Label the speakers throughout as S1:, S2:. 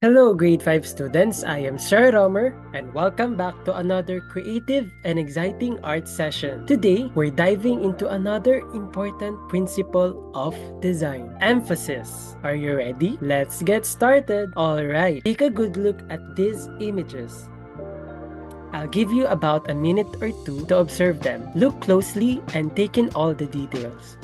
S1: Hello, grade 5 students. I am Sir Romer, and welcome back to another creative and exciting art session. Today, we're diving into another important principle of design: emphasis. Are you ready? Let's get started. Alright, take a good look at these images. I'll give you about a minute or two to observe them. Look closely and take in all the details.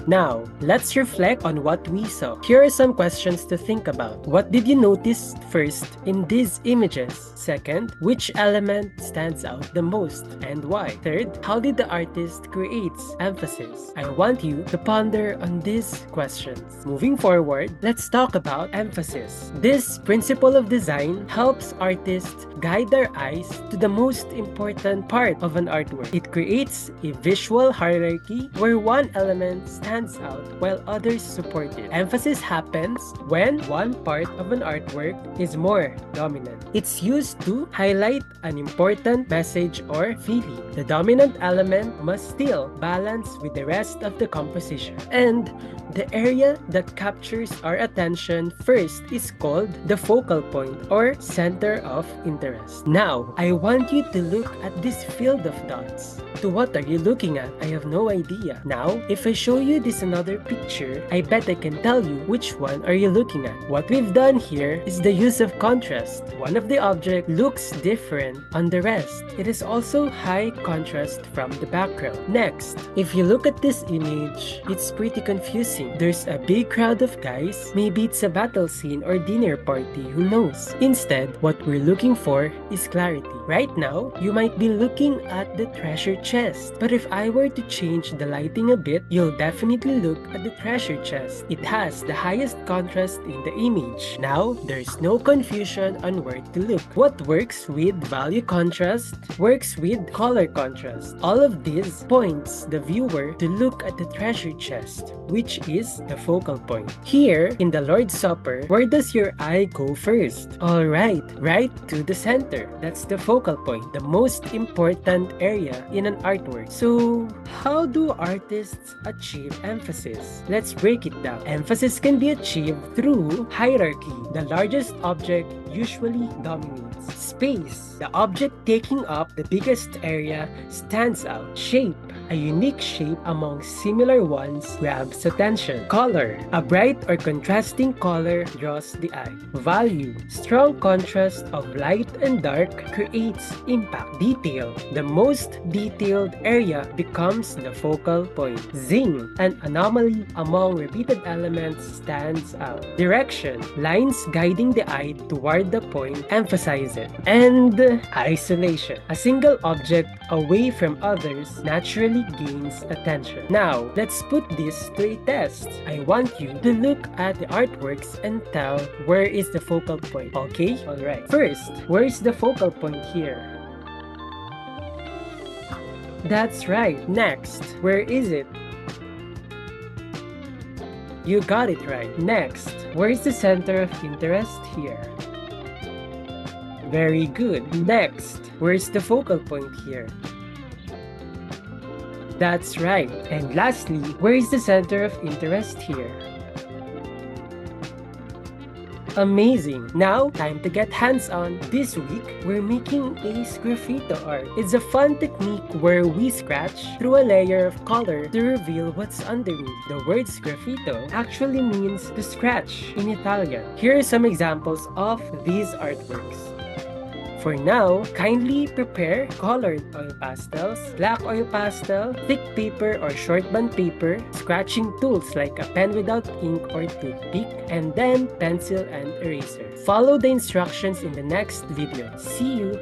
S1: Now, let's reflect on what we saw. Here are some questions to think about. What did you notice first in these images? Second, which element stands out the most and why? Third, how did the artist create emphasis? I want you to ponder on these questions. Moving forward, let's talk about emphasis. This principle of design helps artists guide their eyes to the most important part of an artwork. It creates a visual hierarchy where one element stands out while others support it. Emphasis happens when one part of an artwork is more dominant. It's used to highlight an important message or feeling. The dominant element must still balance with the rest of the composition. And the area that captures our attention first is called the focal point or center of interest. Now, I want you to look at this field of dots. To what are you looking at? I have no idea. Now, if I show you this another picture, I bet I can tell you which one are you looking at. What we've done here is the use of contrast. One of the objects looks different on the rest. It is also high contrast from the background. Next, if you look at this image, it's pretty confusing. There's a big crowd of guys. Maybe it's a battle scene or dinner party, who knows? Instead, what we're looking for is clarity. Right now, you might be looking at the treasure chest. But if I were to change the lighting a bit, you'll definitely look at the treasure chest. It has the highest contrast in the image. Now, there's no confusion on where to look. What works with value contrast works with color contrast. All of this points the viewer to look at the treasure chest, which is the focal point. Here, in the Lord's Supper, where does your eye go first? Alright, right to the center. That's the focal point, the most important area in an artwork. So, how do artists achieve emphasis? Let's break it down. Emphasis can be achieved through hierarchy. The largest object usually dominates. Space. The object taking up the biggest area stands out. Shape. A unique shape among similar ones grabs attention. Color. A bright or contrasting color draws the eye. Value. Strong contrast of light and dark creates impact. Detail. The most detailed area becomes the focal point. Zing. An anomaly among repeated elements stands out. Direction. Lines guiding the eye toward the point emphasize it. And isolation. A single object away from others naturally gains attention. Now, let's put this to a test. I want you to look at the artworks and tell where is the focal point. Okay? Alright. First, where is the focal point here? That's right. Next, where is it? You got it right. Next, where is the center of interest here? Very good. Next, where's the focal point here? That's right. And lastly, where is the center of interest here? Amazing! Now, time to get hands-on. This week, we're making a sgraffito art. It's a fun technique where we scratch through a layer of color to reveal what's underneath. The word sgraffito actually means to scratch in Italian. Here are some examples of these artworks. For now, kindly prepare colored oil pastels, black oil pastel, thick paper or short band paper, scratching tools like a pen without ink or toothpick, and then pencil and eraser. Follow the instructions in the next video. See you!